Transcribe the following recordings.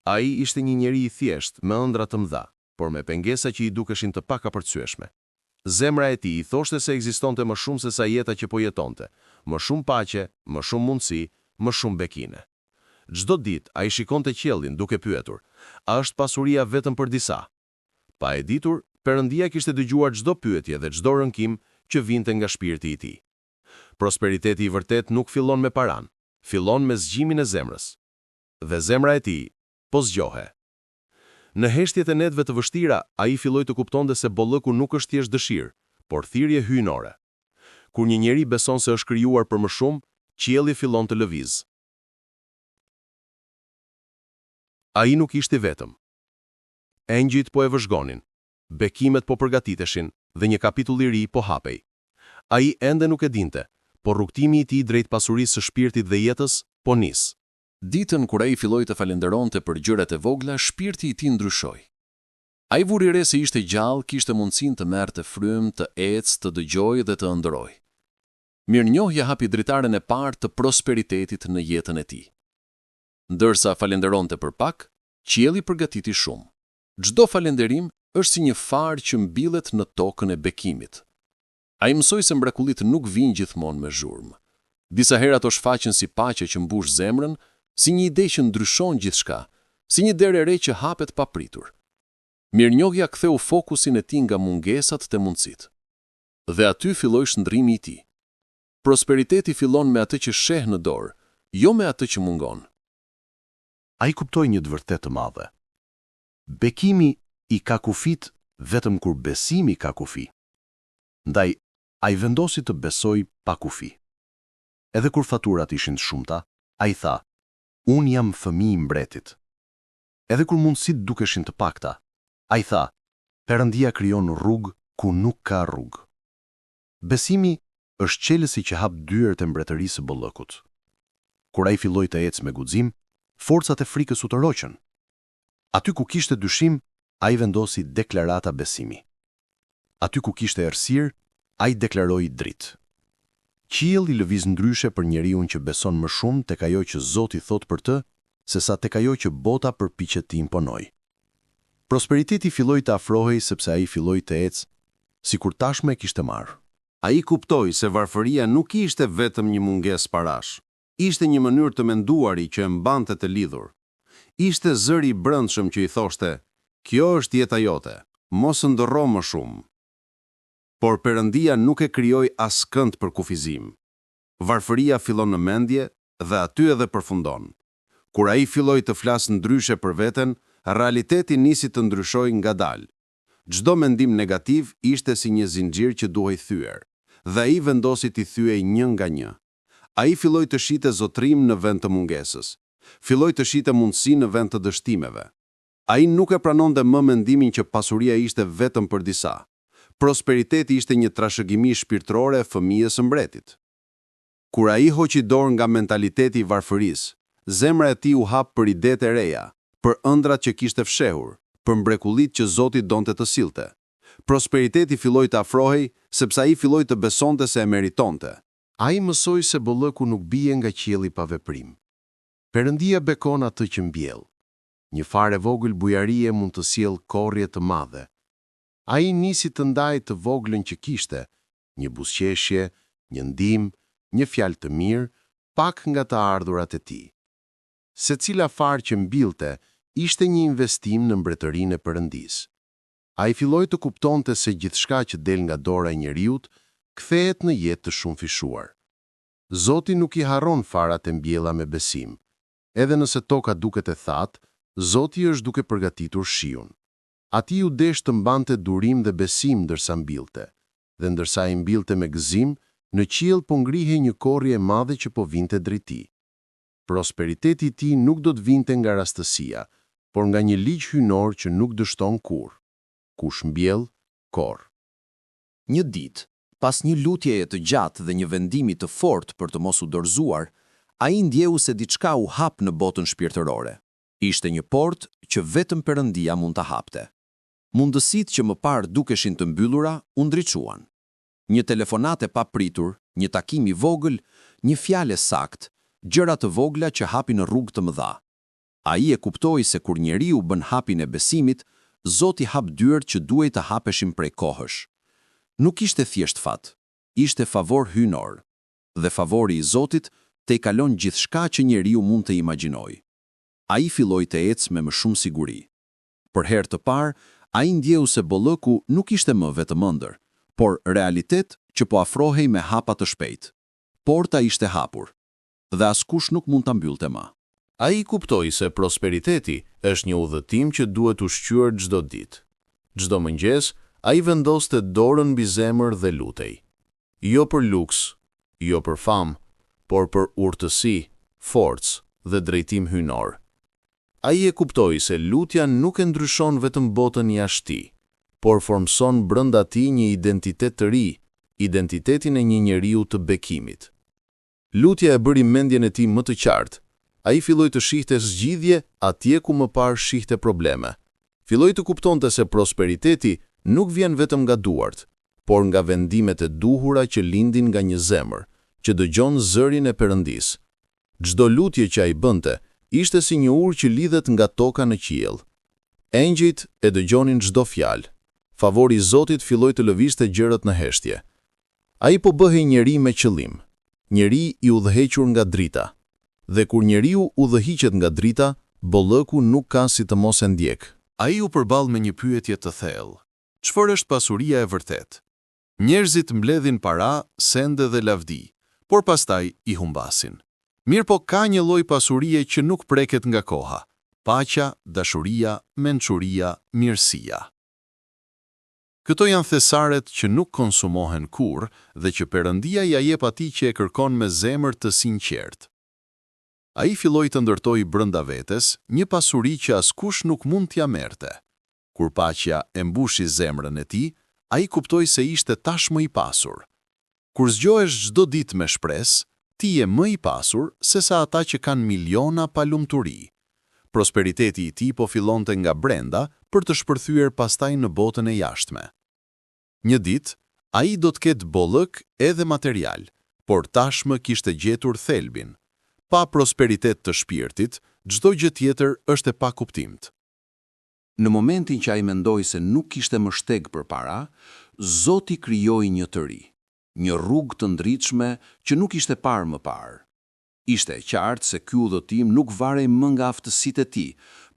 Ai ishte një njeri I thjesht, me ëndra të mëdha, por me pengesa që I dukeshin të pakapërcyeshme. Zemra e tij I thoshte se ekzistonte më shumë se sa jeta që po jetonte, më shumë paqe, më shumë mundësi, më shumë bekine. Çdo ditë ai shikonte qiellin duke pyetur, a është pasuria vetëm për disa? Pa e ditur, Perëndia kishte dëgjuar çdo pyetje dhe çdo rënkim që vinte nga shpirti I tij. Prosperiteti I vërtet nuk fillon me paran, fillon me zgjimin e zemrës. Dhe zemra e tij po zgjohe. Në heshtjet e netëve të vështira, ai filloi të kuptonte se bollëku nuk është thjesht dëshirë, por thirrje hyjnore. Kur një njeri beson se është krijuar për më shumë, qielli fillon të lëviz. Ai nuk ishte vetëm. Engjëjt po e vëzhgonin, bekimet po përgatiteshin dhe një kapitull I ri po hapej. Ai ende nuk e dinte, por rrugtimi I tij drejt pasurisë së shpirtit dhe jetës po nis. Ditën kur ai filloi të falenderonte për gjërat e vogla, shpirti I tij ndryshoi. Ai vuri re se ishte gjallë, kishte mundësinë të merrte frymë, të ecë, të dëgjojë dhe të ëndrrojë. Mirënjohja hapi dritaren e parë të prosperitetit në jetën e tij. Ndërsa falenderonte për pak, qielli përgatiti shumë. Çdo falënderim është si një farë që mbillet në tokën e bekimit. Ai mësoi se mrekullitë nuk vijnë gjithmonë me zhurmë. Disa herë ato shfaqen si paqe që mbush zemrën, si një ide që ndryshon gjithçka, si një derë e re që hapet papritur. Mirënjohja ktheu fokusin e tij nga mungesat te mundësitë. Dhe aty filloi shndrrimi I tij. Prosperiteti fillon me atë që sheh në dorë, jo me atë që mungon. Ai kuptoi një të vërtetë të madhe. Bekimi I ka kufit vetëm kur besimi ka kufi. Ndaj, ai vendosi të besoj pa kufi. Edhe kur faturat ishin të shumta, ai tha, unë jam fëmijë I mbretit. Edhe kur mundësitë dukeshin të pakta, ai tha, Perëndia krijon rrugë ku nuk ka rrugë. Besimi është qelësi që hap dyert e mbretërisë së bollëkut. Kur ai filloi të ecë me guxim, forcat e frikës u toroqën. Aty ku kishte dyshim, ai vendosi deklarata besimi. Aty ku kishte errësirë, ai deklaroi dritë. Qielli lëviz ndryshe për njeriu që beson më shumë tek ajo që Zoti thot për të, sesa tek ajo që bota përpiqet të imponojë. Prosperiteti filloi të afrohej sepse ai filloi të ecë sikur tashmë e kishte marrë. Ai kuptoi se varfëria nuk ishte vetëm një mungesë parash. Ishte një mënyrë të menduari që e mbante të lidhur. Ishte zëri I brendshëm që I thoshte, kjo është jeta jote, mos ndërro më shumë. Por Perëndia nuk e krijoi askënd për kufizim. Varfëria fillon në mendje dhe aty edhe përfundon. Kur ai filloi të flasë ndryshe për veten, realiteti nisi të ndryshojë ngadalë. Çdo mendim negativ ishte si një zinxhir që duhej thyer, dhe ai vendosi t'i thyej një nga një. Ai filloi të shite zotrim në vend të mungesës. Filloi të shite mundësi në vend të dështimeve. Ai nuk e pranonte më mendimin që pasuria ishte vetëm për disa. Prosperiteti ishte një trashëgimi shpirtërore e fëmijës së mbretit. Kur ai hoqi dorë nga mentaliteti I varfërisë, zemra e tij u hap për idetë e reja, për ëndrat që kishte fshehur, për mrekullitë që Zoti donte të sillte. Prosperiteti filloi të afrohej sepse ai filloi të besonte se e meritonte. Ai mësoi se bollëku nuk bie nga qielli pa veprim. Perëndia bekon atë që mbjell. Një farë e vogël bujarie mund të sjellë korrje të madhe. Ai nisi të ndajë të voglën që kishte, një buzëqeshje, një ndihmë, një fjalë të mirë, pak nga të ardhurat e tij. Secila farë që mbillte ishte një investim në mbretërinë e Perëndisë. Ai filloi të kuptonte se gjithçka që del nga dora e njeriut kthehet në jetë të shumëfishuar. Zoti nuk I harron farat e mbjella me besim. Edhe nëse toka duket e thatë, Zoti është duke përgatitur shiun. Ati u desh të mbante durim dhe besim ndërsa mbilte, dhe ndërsa I mbilte me gëzim, në qiell po ngrihej një korrje e madhe që po vinte drejt tij. Prosperiteti I tij nuk do të vinte nga rastësia, por nga një ligj hyjnor që nuk dështon kurrë. Kush mbjell, korr. Një ditë, pas një lutjeje të gjatë dhe një vendimi të fortë për të mos u dorëzuar, ai ndjeu se diçka u hap në botën shpirtërore. Ishte një portë që vetëm Perëndia mund ta hapte. Mundësitë që më parë dukeshin të mbyllura u ndriçuan. Një telefonat e papritur, një takim I vogël, një fjalë saktë, gjëra të vogla që hapin rrugë të mëdha. Ai e kuptoi se kur njeriu bën hapin e besimit, Zoti hap dyert që duhej të hapeshin prej kohësh. Nuk ishte thjesht fat, ishte favor hyjnor. Dhe favori i Zotit te i kalon gjithçka që njeriu mund të imagjinojë. Ai filloi të ecë me më shumë siguri. Për herë të parë, ai ndjeu se bollëku nuk ishte më vetëm ëndër, por realitet që po afrohej me hapa të shpejt. Porta ishte hapur, dhe askush nuk mund ta mbyllte më. Ai kuptoi se prosperiteti është një udhëtim që duhet ushqyer çdo ditë. Çdo mëngjes, ai vendoste dorën mbi zemër dhe lutej. Jo për luks, jo për famë, por për urtësi, forcë dhe drejtim hyjnor. Ai e kuptoi se lutja nuk e ndryshon vetëm botën jashtë tij, por formson brenda tij një identitet të ri, identitetin e një njeriu të bekimit. Lutja e bëri mendjen e tij më të qartë. Ai filloi të shihte zgjidhje atje ku më parë shihte probleme. Filloi të kuptonte se prosperiteti nuk vjen vetëm nga duart, por nga vendimet e duhura që lindin nga një zemër që dëgjon zërin e Perëndis. Çdo lutje që ai bënte ishte si një urë që lidhet nga toka në qiell. Engjëjt e dëgjonin çdo fjalë. Favori i Zotit filloi të lëvizte gjërat në heshtje. Ai po bëhej njeri me qëllim, njeri i udhëhequr nga drita. Dhe kur njeriu udhëhiqet nga drita, bollëku nuk ka si të mos e ndjek. Ai u përball me një pyetje të thellë. Çfarë është pasuria e vërtetë? Njerëzit mbledhin para, sende dhe lavdi, por pastaj i humbasin. Mirë po ka një lloj pasurie që nuk preket nga koha: paqja, dashuria, mençuria, mirësia. Këto janë thesaret që nuk konsumohen kurrë dhe që Perëndia ja jep atij që e kërkon me zemër të sinqertë. Ai filloi të ndërtoi brenda vetes një pasuri që askush nuk mund t'ia merrte. Kur paqja e mbushi zemrën e tij, ai kuptoi se ishte tashmë i pasur. Kur zgjohesh çdo ditë me shpresë, ti je më i pasur se sa ata që kanë miliona pa lumturi. Prosperiteti i tij po fillonte nga brenda për të shpërthyer pastaj në botën e jashtme. Një ditë, ai do të ketë bollëk edhe material, por tashmë kishte gjetur thelbin. Pa prosperitet të shpirtit, çdo gjë tjetër është e pakuptimt. Në momentin që ai mendoi se nuk kishte më shteg përpara, Zoti krijoi një të ri, një rrugë të ndritshme që nuk ishte parë më parë. Ishte e qartë se ky udhëtim nuk varej më nga aftësitë e tij,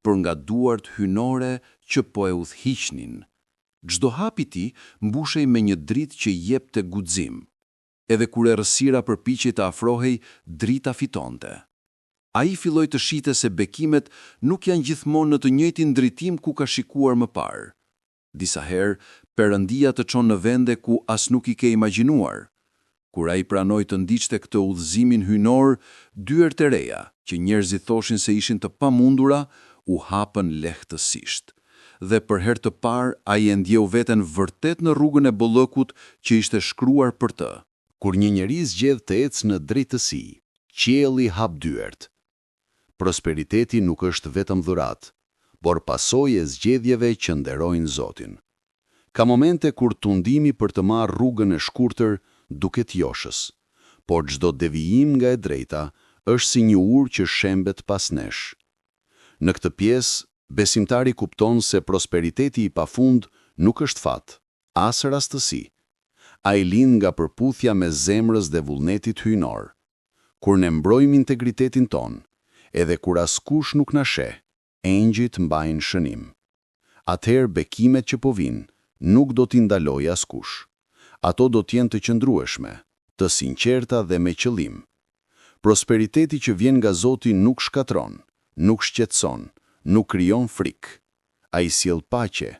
por nga duart hyjnore që po e udhëhiqnin. Çdo hap i tij mbushej me një dritë që jepte guxim. Edhe kur errësira përpiqej të afrohej, drita fitonte. Ai filloi të shihte se bekimet nuk janë gjithmonë në të njëjtin drejtim ku ka shikuar më parë. Disa herë, Perëndia të çon në vende ku as nuk i ke imagjinuar. Kur ai pranoi të ndiqte këtë udhëzimin hyjnor, dyert e reja, që njerëzit thoshin se ishin të pamundura, u hapën lehtësisht. Dhe për herë të parë, ai e ndjeu veten vërtet në rrugën e bollëkut që ishte shkruar për të. Kur një njeri zgjedh të ecë në drejtësi, qielli hap dyert. Prosperiteti nuk është vetëm dhuratë, por pasojë e zgjedhjeve që nderojnë Zotin. Ka momente kur tundimi për të marrë rrugën e shkurtër duket joshës, por çdo devijim nga e drejta është si një urë që shembet pas nesh. Në këtë pjesë, besimtari kupton se prosperiteti i pafund nuk është fat, as rastësi. Ai lind nga përputhja me zemrës dhe vullnetit hyjnor. Kur ne mbrojmë integritetin ton, edhe kur askush nuk na sheh, engjëjt mbajnë shënim. Atëherë bekimet që po vinë nuk do t'i ndalojë askush. Ato do t'jenë të qëndrueshme, të sinqerta dhe me qëllim. Prosperiteti që vjen nga Zoti nuk shkatron, nuk shqetëson, nuk krijon frikë. Ai sjell paqe.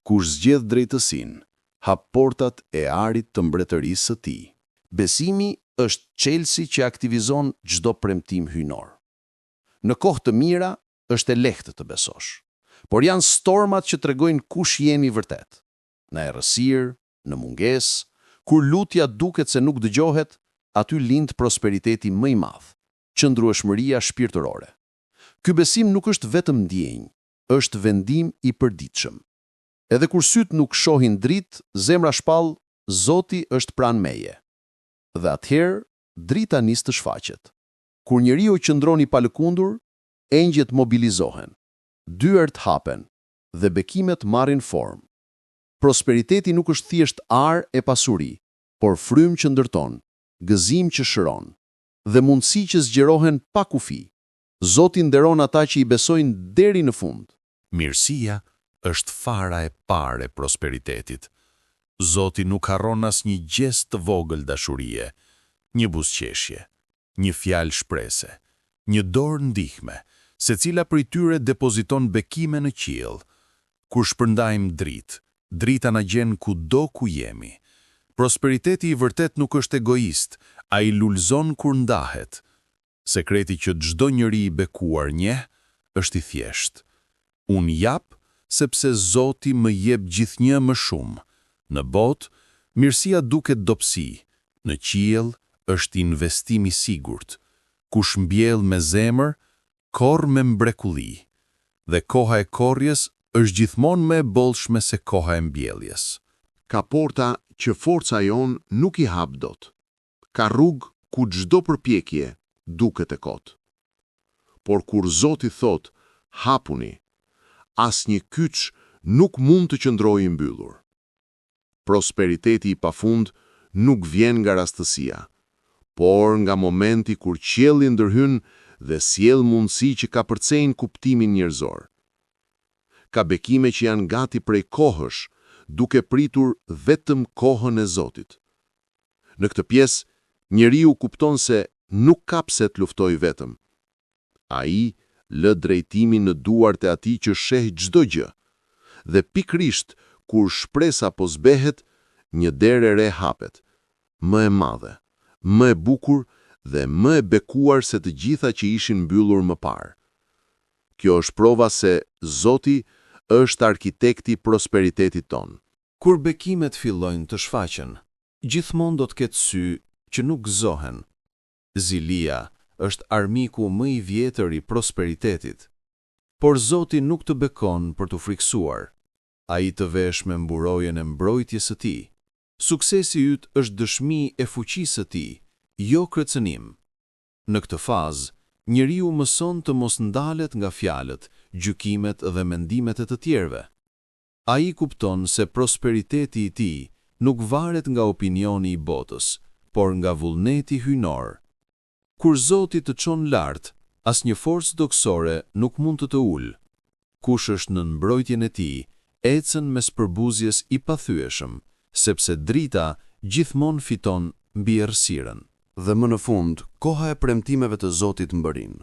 Kush zgjedh drejtësinë, hap portat e arit të mbretërisë së tij. Besimi është çelësi që aktivizon çdo premtim hyjnor. Në kohë të mira është e lehtë të besosh, por janë stormat që tregojnë kush jeni vërtet. Në errësirë, në mungesë, kur lutja duket se nuk dëgjohet, aty lind prosperiteti më i madh, qëndrueshmëria shpirtërore. Ky besim nuk është vetëm ndjenjë, është vendim i përditshëm. Edhe kur syt nuk shohin dritë, zemra shpall, Zoti është pranë meje. Dhe atëherë drita nis të shfaqet. Kur njeriu qëndron i palëkundur, Engjet mobilizohen, dyert hapen dhe bekimet marrin formë. Prosperiteti nuk është thjesht arë e pasuri, por frym që ndërton, gëzim që shëron, dhe mundësi që zgjerohen pa kufi. Zoti nderon ata që i besojnë deri në fund. Mirësia është fara e parë e prosperitetit. Zoti nuk harron asnjë gjest të vogël dashurie, një buzëqeshje, një fjalë shprese, një dorë ndihme, secila prej tyre depoziton bekime në qiell. Kur shpërndajmë dritë, drita na gjen kudo ku jemi. Prosperiteti i vërtet nuk është egoist, ai lulëzon kur ndahet. Sekreti që çdo njeri i bekuar njeh është i thjeshtë. Unë jap sepse Zoti më jep gjithnjë më shumë. Në botë, mirësia duket dobësi, në qiell është investim i sigurt. Kush mbjell me zemër, korr me mrekulli. Dhe koha e korrjes është gjithmonë më e bollshme se koha e mbjelljes. Ka porta që forca jon nuk i hap dot. Ka rrugë ku çdo përpjekje duket e kot. Por kur Zoti thot, hapuni, asnjë kyç nuk mund të qëndrojë i mbyllur. Prosperiteti i pafund nuk vjen nga rastësia, por nga momenti kur qielli ndërhyn dhe sjell mundësi që ka përcejnë kuptimin njerëzor. Ka bekime që janë gati prej kohësh, duke pritur vetëm kohën e Zotit. Në këtë pjesë, njeriu kupton se nuk ka pse të luftojë vetëm. Ai lë drejtimin në duart e atij që sheh çdo gjë. Dhe pikrisht kur shpresa po zbehet, një derë e re hapet, më e madhe, më e bukur dhe më e bekuar se të gjitha që ishin mbyllur më parë. Kjo është prova se Zoti është arkitekti prosperitetit ton. Kur bekimet fillojnë të shfaqen, gjithmonë do të ketë sy që nuk gëzohen. Zilia është armiku më i vjetër i prosperitetit. Por Zoti nuk të bekon për të friksuar. Ai të vesh me mburojën e mbrojtjes së tij. Suksesi yt është dëshmi e fuqisë së tij, jo kërcënim. Në këtë fazë, njeriu mëson të mos ndalet nga fjalët, gjykimet dhe mendimet e të tjerëve. Ai kupton se prosperiteti i tij nuk varet nga opinioni i botës, por nga vullneti hyjnor. Kur Zoti të çon lart, asnjë forcë dogësore nuk mund të ulë. Kush është në mbrojtjen e tij, ecën mes përbuzjes i pathyeshëm, sepse drita gjithmonë fiton mbi errësirën. Dhe më në fund, koha e premtimeve të Zotit mbërin.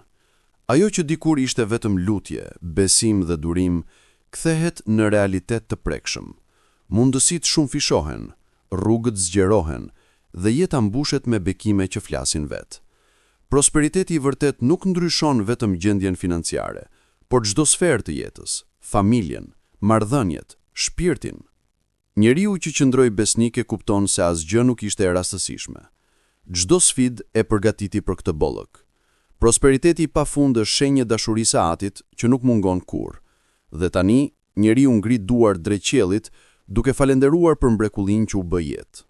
Ajo që dikur ishte vetëm lutje, besim dhe durim, kthehet në realitet të prekshëm. Mundësitë shumë fishohen, rrugët zgjerohen dhe jeta mbushet me bekime që flasin vetë. Prosperiteti i vërtet nuk ndryshon vetëm gjendjen financiare, por çdo sferë të jetës, familjen, marrëdhëniet, shpirtin. Njeriu që qëndroi besnik e kupton se asgjë nuk ishte e rastësishme. Çdo sfidë e përgatiti për këtë bollëk. Prosperiteti i pafund është shenjë e dashurisë së Atit që nuk mungon kurrë. Dhe tani, njeriu ngrit duart drejt qiellit, duke falendëruar për mrekullinë që u bë jetë.